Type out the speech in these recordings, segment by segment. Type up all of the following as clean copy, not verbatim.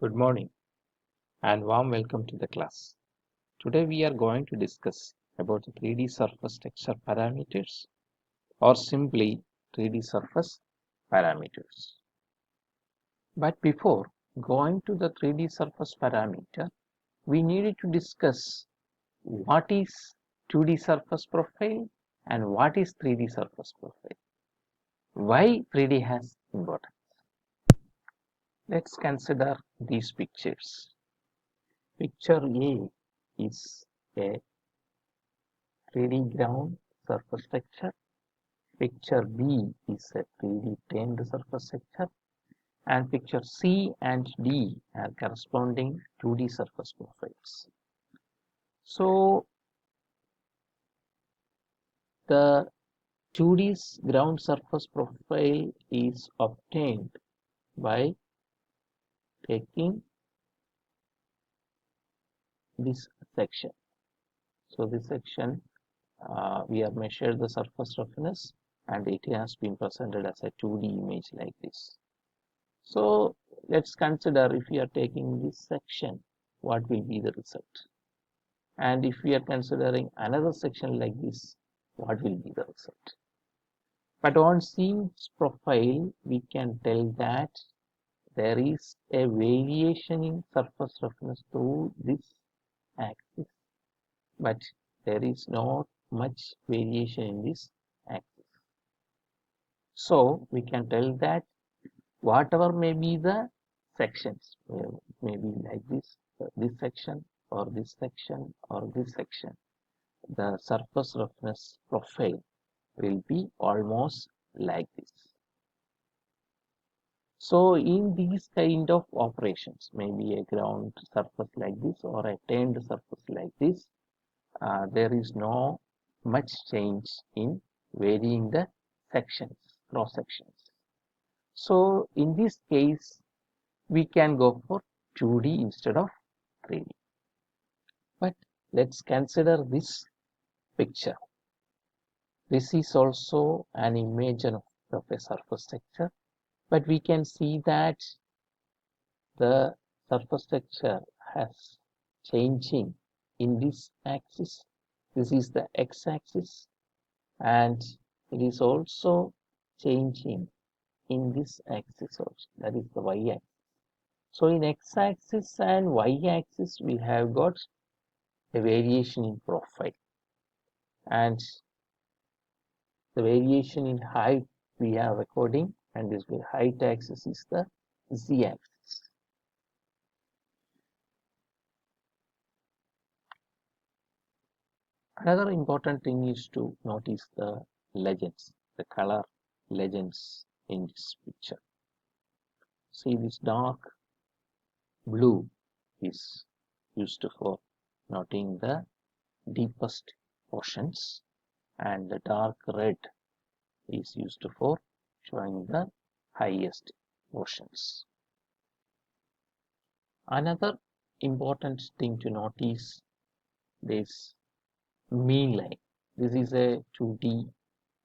Good morning and warm welcome to the class. Today we are going to discuss about the 3D surface texture parameters or simply 3D surface parameters. But before going to the 3D surface parameter, we needed to discuss what is 2D surface profile and what is 3D surface profile. Why 3D has importance? Let's consider these pictures. Picture A is a 3D ground surface texture. Picture B is a 3D planed surface texture, and picture C and D are corresponding 2D surface profiles. So the 2D ground surface profile is obtained by taking this section. So this section we have measured the surface roughness and it has been presented as a 2D image like this. So let's consider if we are taking this section, what will be the result? And if we are considering another section like this, what will be the result? But on seeing this profile, we can tell that there is a variation in surface roughness through this axis, but there is not much variation in this axis. So we can tell that whatever may be the sections, maybe like this section or this section or this section, the surface roughness profile will be almost like this. So in these kind of operations, maybe a ground surface like this or a turned surface like this, there is no much change in varying the sections, cross sections. So in this case, we can go for 2D instead of 3D. But let's consider this picture. This is also an image of a surface texture, but we can see that the surface texture has changing in this axis. This is the x-axis, and it is also changing in this axis also, that is the y-axis. So in x-axis and y-axis we have got a variation in profile, and the variation in height we are recording, and this height axis is the z-axis. Another important thing is to notice the legends, the color legends in this picture. See, this dark blue is used for noting the deepest portions, and the dark red is used for showing the highest portions. Another important thing to notice is mean line. This is a 2D,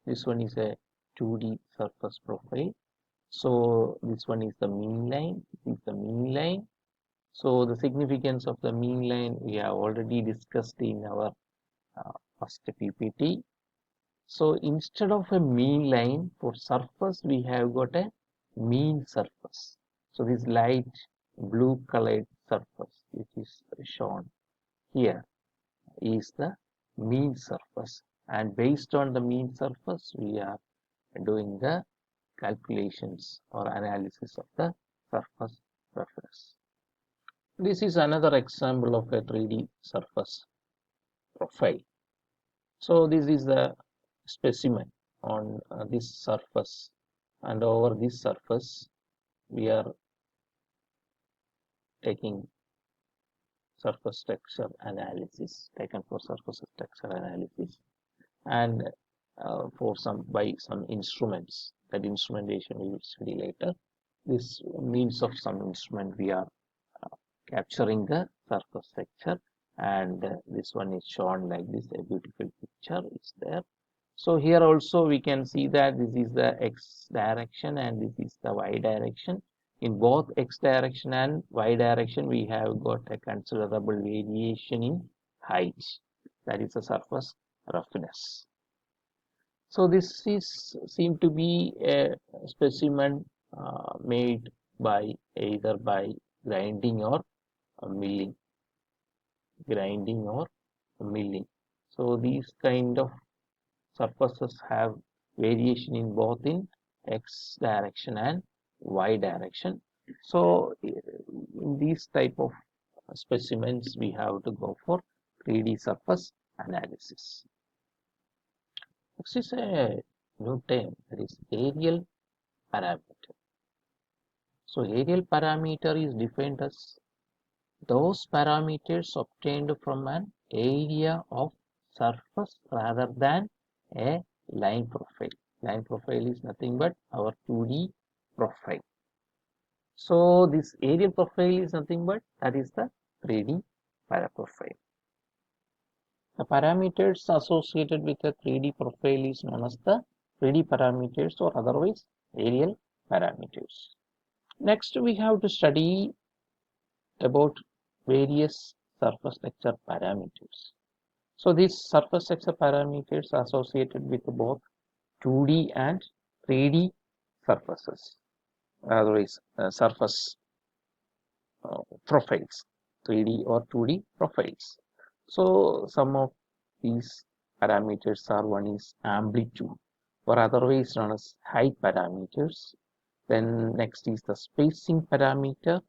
this one is a 2D surface profile. So this one is the mean line, this is the mean line. So the significance of the mean line we have already discussed in our first PPT. So instead of a mean line for surface, we have got a mean surface. So this light blue colored surface which is shown here is the mean surface, and based on the mean surface we are doing the calculations or analysis of the surface roughness. This is another example of a 3D surface profile. So this is the specimen on this surface, and over this surface we are taking surface texture analysis, taken for surface texture analysis, and for by some instruments. That instrumentation we will study later. This means of some instrument we are capturing the surface texture, and this one is shown like this. A beautiful picture is there. So here also we can see that this is the x direction and this is the y direction. in both x direction and y direction, we have got a considerable variation in height. That is the surface roughness. So this is seem to be a specimen made by either by grinding or milling. So these kind of surfaces have variation in both in x direction and y direction. So in these type of specimens, we have to go for 3D surface analysis. Next is a new term, that is areal parameter. So areal parameter is defined as those parameters obtained from an area of surface rather than a line profile. Line profile is nothing but our 2D profile. So this aerial profile is nothing but that is the 3D paraprofile. The parameters associated with a 3D profile is known as the 3D parameters or otherwise aerial parameters. Next, we have to study about various surface texture parameters. So these surface texture parameters are associated with both 2D and 3D surfaces, otherwise surface profiles, 3D or 2D profiles. So some of these parameters are, one is amplitude or otherwise known as height parameters. Then next is the spacing parameter,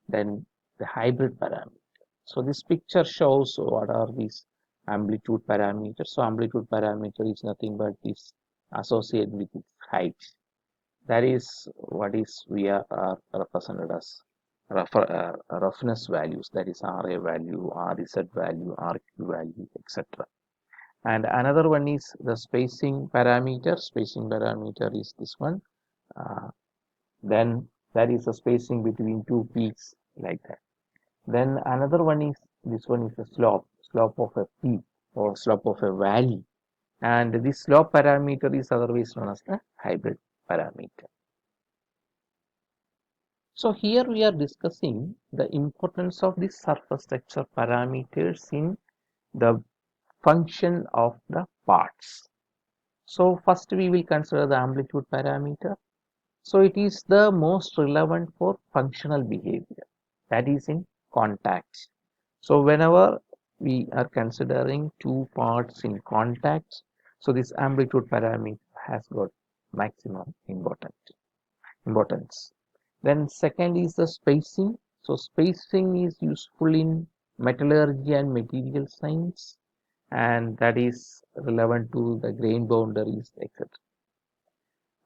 then the hybrid parameter. So this picture shows what are these amplitude parameters. So amplitude parameter is nothing but this associated with its height. That is what is we are represented as roughness values, that is RA value, RZ value, RQ value, etc. And another one is the spacing parameter. Spacing parameter is this one. Then that is the spacing between two peaks, like that. Then another one is, this one is the slope of a peak or slope of a valley. And this slope parameter is otherwise known as the hybrid parameter. So here we are discussing the importance of the surface texture parameters in the function of the parts. So first we will consider the amplitude parameter. So it is the most relevant for functional behavior, that is in contact. So whenever we are considering two parts in contact, so this amplitude parameter has got maximum importance. Then second is the spacing. So spacing is useful in metallurgy and material science, and that is relevant to the grain boundaries, etc.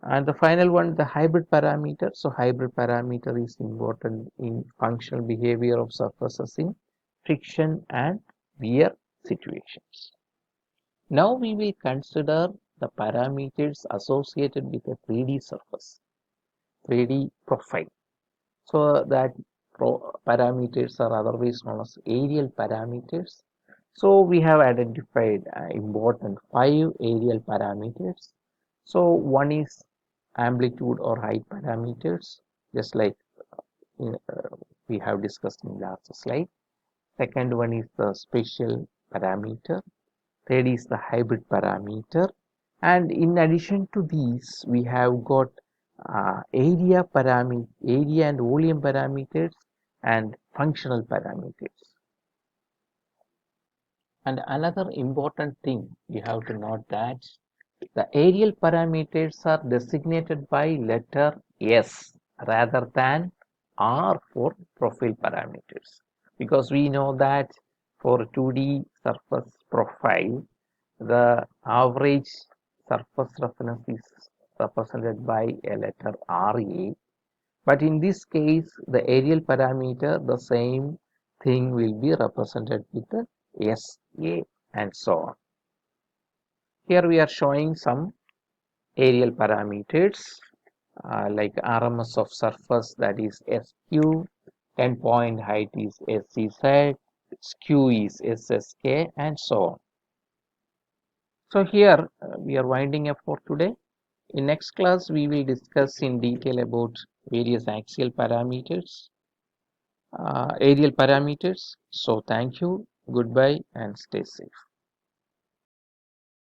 And the final one, the hybrid parameter. So hybrid parameter is important in functional behavior of surfaces in friction and wear situations. Now we will consider the parameters associated with a 3D surface, 3D profile. So that parameters are otherwise known as aerial parameters. So we have identified important 5 aerial parameters. So one is amplitude or height parameters, just like we have discussed in last slide. Second one is the spatial parameter. Third is the hybrid parameter. And in addition to these, we have got area and volume parameters and functional parameters. And another important thing you have to note that the aerial parameters are designated by letter S rather than R for profile parameters, because we know that for 2D surface profile, the average surface roughness is represented by a letter RA, but in this case the aerial parameter, the same thing will be represented with the SA and so on. Here we are showing some aerial parameters like RMS of surface, that is SQ, endpoint height is SCZ, skew is SSK, and so on. So here we are winding up for today. In next class we will discuss in detail about various axial parameters, aerial parameters. So thank you, goodbye, and stay safe.